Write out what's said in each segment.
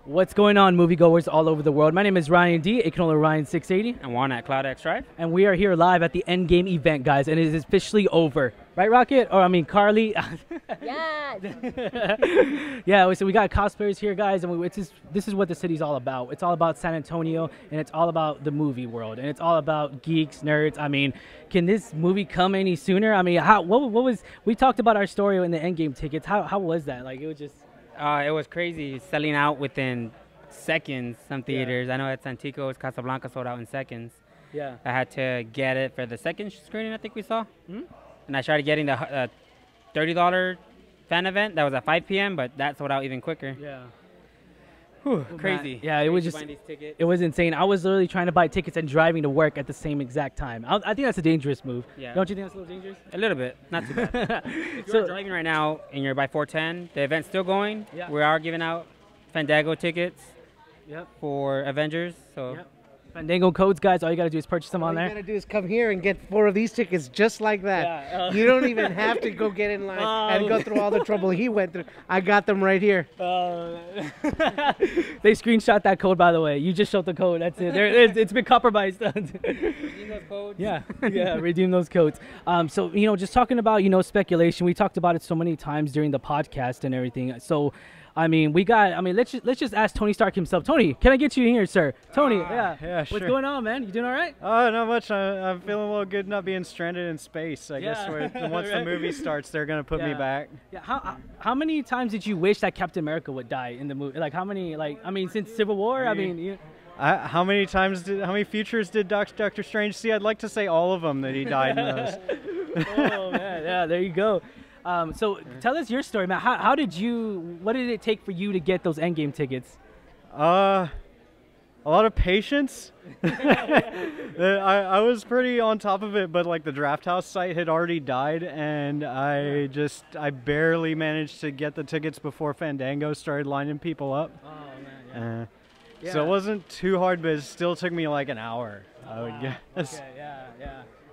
What's going on, moviegoers all over the world? My name is Ryan D, Ikonola Ryan 680. And Juan at CloudX Drive. And we are here live at the Endgame event, guys, and it is officially over. Right, Rocket? Or, I mean, Carly? Yes! Yeah, so we got cosplayers here, guys, and this is what the city's all about. It's all about San Antonio, and it's all about the movie world, and it's all about geeks, nerds. I mean, can this movie come any sooner? I mean, what was, we talked about our story in the Endgame tickets. How was that? Like, it was just... It was crazy selling out within seconds, some theaters. Yeah. I know at Santico's, Casablanca sold out in seconds. Yeah. I had to get it for the second screening I think we saw. Hmm? And I started getting the $30 fan event. That was at 5 p.m., but that sold out even quicker. Yeah. Whew, crazy. Yeah, it was just, it was insane. I was literally trying to buy tickets and driving to work at the same exact time. I think that's a dangerous move. Yeah. Don't you think that's a little dangerous? A little bit, not too bad. If you're driving right now and you're by 410, the event's still going. Yeah. We are giving out Fandango tickets. Yep. For Avengers. So. Yep. Fandango codes, guys. All you got to do is purchase them on there. All you got to do is come here and get 4 of these tickets just like that. Yeah, you don't even have to go get in line and go through all the trouble he went through. I got them right here. They screenshot that code, by the way. You just showed the code. That's it. It's been compromised. Redeem those codes. Yeah, redeem those codes. So, just talking about, speculation. We talked about it so many times during the podcast and everything. So, let's just ask Tony Stark himself. Tony, can I get you in here, sir? Tony, Yeah, sure. What's going on, man? You doing all right? Oh, not much. I'm feeling a little good not being stranded in space. I guess once the movie starts, they're going to put me back. Yeah. How many times did you wish that Captain America would die in the movie? Like, how many, since Civil War? How many futures did Doctor Strange see? I'd like to say all of them that he died in those. Oh, man. Yeah, there you go. So tell us your story, man. What did it take for you to get those Endgame tickets? A lot of patience. I was pretty on top of it, but like the Draft House site had already died, and I barely managed to get the tickets before Fandango started lining people up. Oh, man, yeah. So it wasn't too hard, but it still took me like an hour, I would guess. Okay,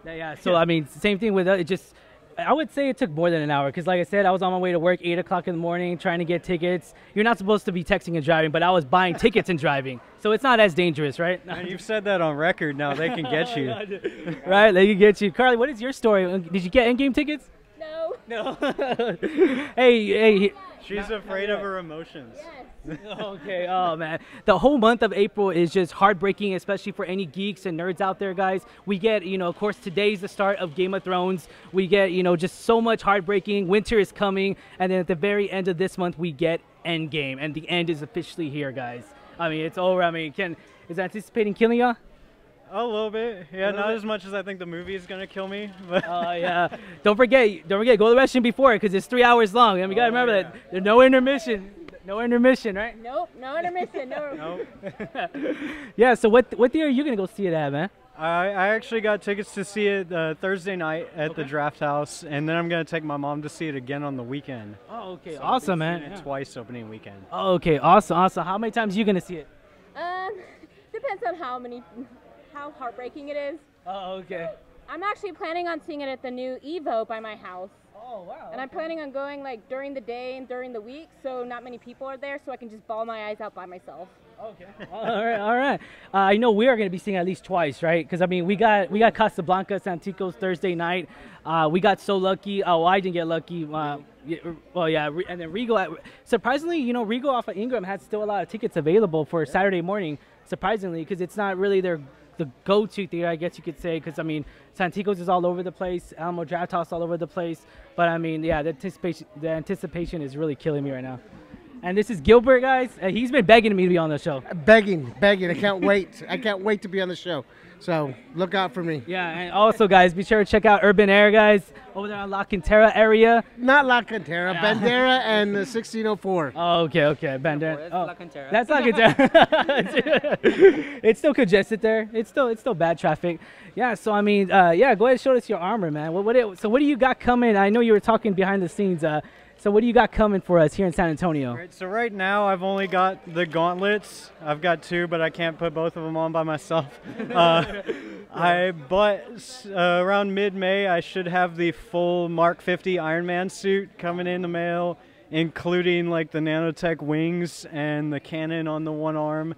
yeah. So, same thing with it. I would say it took more than an hour because, like I said, I was on my way to work 8 o'clock in the morning trying to get tickets. You're not supposed to be texting and driving, but I was buying tickets and driving. So it's not as dangerous, right? And you've said that on record now. They can get you. Right, they can get you. Carly, what is your story? Did you get Endgame tickets? No. Hey. She's afraid of her emotions. Yes. Okay, oh man. The whole month of April is just heartbreaking, especially for any geeks and nerds out there, guys. We get, of course, today's the start of Game of Thrones. We get, just so much heartbreaking. Winter is coming. And then at the very end of this month, we get Endgame. And the end is officially here, guys. It's over. Is anticipating killing y'all? A little bit. Yeah, not as much as I think the movie is going to kill me. But yeah. Don't forget, go to the restroom before it because it's 3 hours long. And we got to remember that there's no intermission. No intermission, right? Nope, no intermission, no. Nope. Yeah, so what day are you going to go see it at, man? I actually got tickets to see it Thursday night at the Draft House, and then I'm going to take my mom to see it again on the weekend. Oh, okay. So awesome, man. man. Twice opening weekend. Oh, okay. Awesome. How many times are you going to see it? Depends on how heartbreaking it is. Oh, okay. I'm actually planning on seeing it at the new Evo by my house. Oh, wow. And I'm planning on going during the day and during the week, so not many people are there, so I can just bawl my eyes out by myself. Okay. All right. I know we are going to be seeing at least twice, right? Because we got Casablanca, Santico's Thursday night. We got so lucky. Oh, I didn't get lucky. And then Regal. Surprisingly, Regal off of Ingram has still a lot of tickets available for Saturday morning. Surprisingly, because it's not really the go-to theater, I guess you could say, because Santico's is all over the place, Alamo Draft House all over the place, but the anticipation is really killing me right now. And this is Gilbert, guys. He's been begging me to be on the show. Begging. I can't wait. I can't wait to be on the show. So look out for me. Yeah, and also, guys, be sure to check out Urban Air, guys, over there on La Cantera area. Not La Cantera, Bandera and 1604. Oh, okay, Bandera. That's La Cantera. That's La Cantera. It's still congested there. It's still bad traffic. Yeah, so go ahead and show us your armor, man. What do you got coming? I know you were talking behind the scenes. So what do you got coming for us here in San Antonio? Right, so right now I've only got the gauntlets. I've got 2, but I can't put both of them on by myself. Around mid-May I should have the full Mark 50 Iron Man suit coming in the mail. including like the nanotech wings and the cannon on the one arm.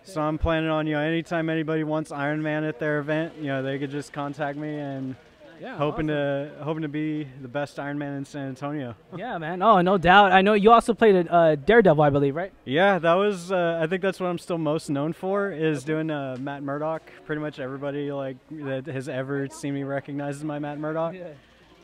So I'm planning on, anytime anybody wants Iron Man at their event, they could just contact me, and hoping to be the best Iron Man in San Antonio. Yeah, man. Oh, no doubt. I know you also played a Daredevil, I believe, right? Yeah, that was. I think that's what I'm still most known for, is doing Matt Murdock. Pretty much everybody that has ever seen me recognizes my Matt Murdock.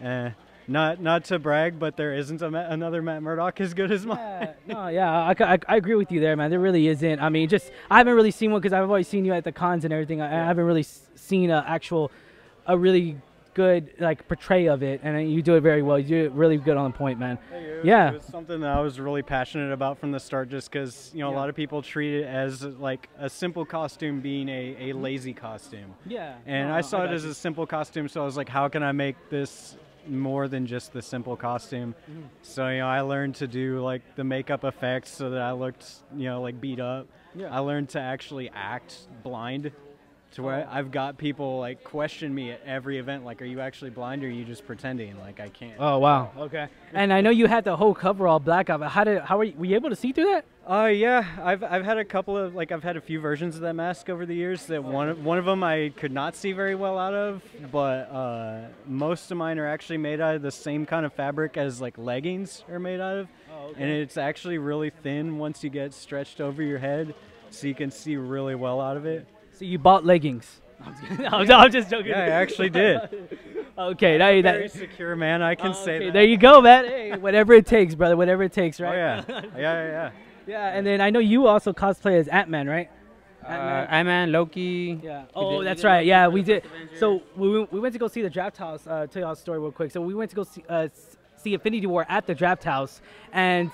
Yeah. Not to brag, but there isn't another Matt Murdock as good as mine. I agree with you there, man. There really isn't. I mean, I haven't really seen one because I've always seen you at the cons and everything. I haven't really seen a really good portray of it, and you do it very well. You do it really good on the point, man. It was something that I was really passionate about from the start, just because a lot of people treat it as like a simple costume being a lazy costume. And I saw it as a simple costume, so I was like, how can I make this more than just the simple costume? So I learned to do like the makeup effects so that I looked like beat up. I learned to actually act blind, to where I've got people like question me at every event, like, are you actually blind or are you just pretending? Like, I can't. Oh wow. Okay. And I know you had the whole cover all black out. Were you able to see through that? Yeah, I've had a couple of I've had a few versions of that mask over the years. That one of them I could not see very well out of, but most of mine are actually made out of the same kind of fabric as like leggings are made out of, and it's actually really thin once you get stretched over your head, so you can see really well out of it. So you bought leggings? I'm just joking. Yeah, I actually did. Okay, I'm very secure, man. I can say that. There you go, man. Hey, whatever it takes, brother. Whatever it takes, right? Oh yeah. Yeah, and then I know you also cosplay as Ant-Man, right? Ant-Man, Loki. Yeah. Oh, that's right. Yeah, we did. So we went to go see the Draft House. Tell y'all a story real quick. So we went to go see Infinity War at the Draft House, and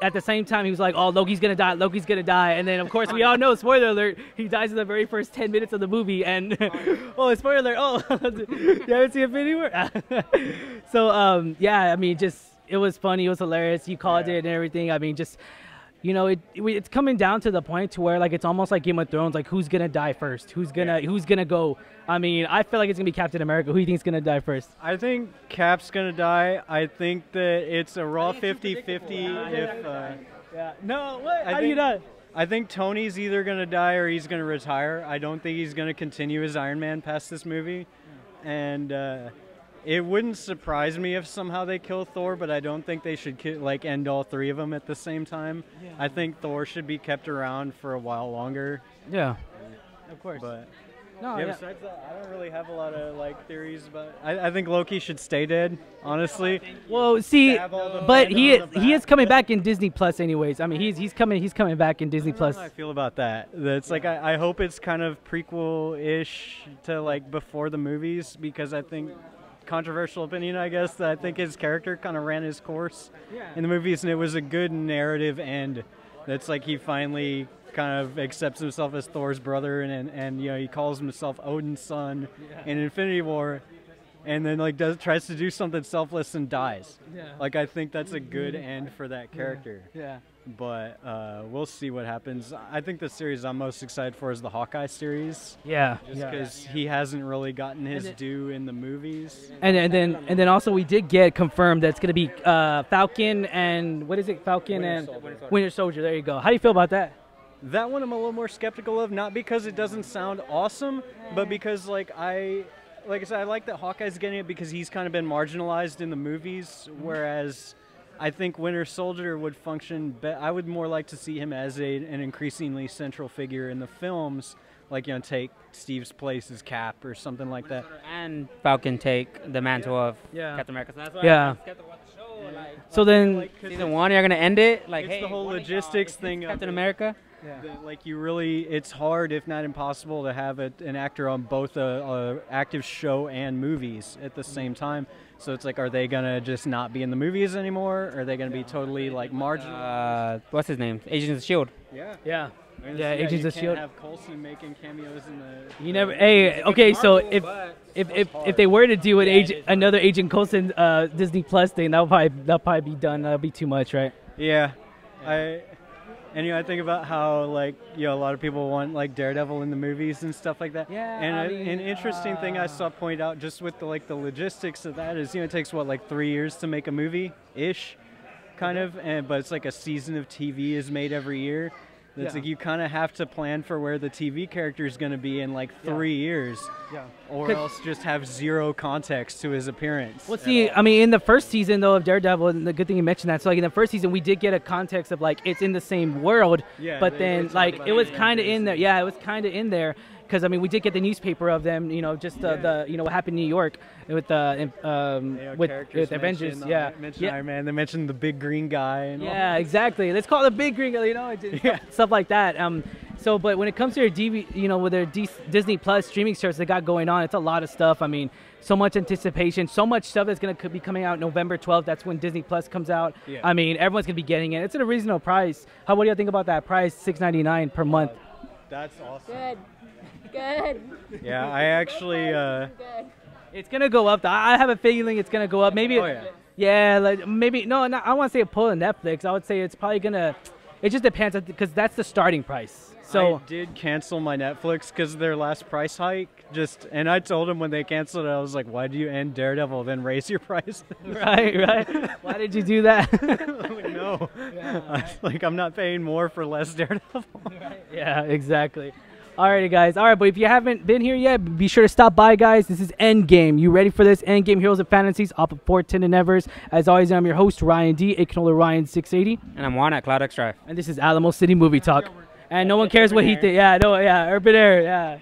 at the same time, he was like, oh, Loki's going to die, Loki's going to die. And then, of course, we all know, spoiler alert, he dies in the very first 10 minutes of the movie. And, oh, spoiler alert, you haven't seen Infinity War? So, yeah, I mean, it was funny, it was hilarious. You called it and everything. I mean, it's coming down to the point to where, like, it's almost like Game of Thrones, like, who's going to die first? Who's gonna go? I mean, I feel like it's going to be Captain America. Who do you think is going to die first? I think Cap's going to die. I think that it's a raw 50-50 No, what? How do you not? I think Tony's either going to die or he's going to retire. I don't think he's going to continue as Iron Man past this movie. And it wouldn't surprise me if somehow they kill Thor, but I don't think they should end all three of them at the same time. Yeah. I think Thor should be kept around for a while longer. Yeah, of course. But besides that, I don't really have a lot of theories about. I think Loki should stay dead, honestly. Well, see, but he is coming back in Disney Plus, anyways. I mean, he's coming back in Disney Plus. I feel about that. That's I hope it's kind of prequel-ish to before the movies, because I think. Controversial opinion, I guess, that I think his character kind of ran his course in the movies, and it was a good narrative end. That's he finally kind of accepts himself as Thor's brother, and he calls himself Odin's son in Infinity War, and then tries to do something selfless and dies. I think that's a good end for that character. But we'll see what happens. I think the series I'm most excited for is the Hawkeye series. Just because he hasn't really gotten his due in the movies. And then also we did get confirmed that it's gonna be Falcon and Winter Soldier. There you go. How do you feel about that? That one I'm a little more skeptical of, not because it doesn't sound awesome, but because like I said, I like that Hawkeye's getting it because he's kind of been marginalized in the movies, whereas I think Winter Soldier would function I would more like to see him as an increasingly central figure in the films, take Steve's place as Cap or something like that. And Falcon take the mantle of Captain America. So that's why I get to watch the show. So then season 1, you're gonna end it it's the whole logistics thing. Captain America. It's hard, if not impossible, to have an actor on both a active show and movies at the same time. So it's are they gonna just not be in the movies anymore? Or are they gonna be totally marginal? What's his name? Agents of S.H.I.E.L.D. Yeah, Agents of S.H.I.E.L.D. You can't have Coulson making cameos in the. You never. Hey, okay. So if they were to do another Agent Coulson Disney Plus thing, that'll probably be done. That'll be too much, right? Yeah. I think about how a lot of people want Daredevil in the movies and stuff like that. Yeah. And an interesting thing I saw pointed out just with the logistics of that is it takes 3 years to make a movie ish, kind of, but it's like a season of TV is made every year. It's like you kind of have to plan for where the TV character is going to be in like 3 years, or else just have zero context to his appearance. Well, see, I mean, in the first season though of Daredevil, and the good thing you mentioned that. So like in the first season, we did get a context of like it's in the same world, but then like it was kind of in there. Yeah, it was kind of in there. Because I mean, we did get the newspaper of them, just the what happened in New York with with Avengers, mentioned Iron Man. They mentioned the big green guy. And yeah, exactly. Let's call it the big green guy, stuff like that. So, but when it comes to their with their Disney Plus streaming service they got going on, it's a lot of stuff. I mean, so much anticipation, so much stuff that's going to be coming out November 12th. That's when Disney Plus comes out. Yeah. I mean, everyone's going to be getting it. It's at a reasonable price. What do you think about that price? $6.99 per month. That's awesome. Good. Yeah, I actually. It's gonna go up. I have a feeling it's gonna go up. Maybe. Oh yeah. Yeah, like maybe no. I don't want to say a pull of Netflix. I would say it's probably gonna. It just depends because that's the starting price. So I did cancel my Netflix because of their last price hike. And I told them when they canceled it, I was like, "Why do you end Daredevil then raise your price?" Right. Why did you do that? Like, no. Yeah. I'm not paying more for less Daredevil. Right. Yeah, exactly. Alrighty, guys. All right, but if you haven't been here yet, be sure to stop by, guys. This is Endgame. You ready for this? Endgame Heroes and Fantasies off of 410 and Evers. As always, I'm your host, Ryan D., a.k.a. Ryan680. And I'm Juan at Cloud X Drive. And this is Alamo City Movie Talk. And no one cares what he thinks. Yeah, no, yeah, Urban Air, yeah.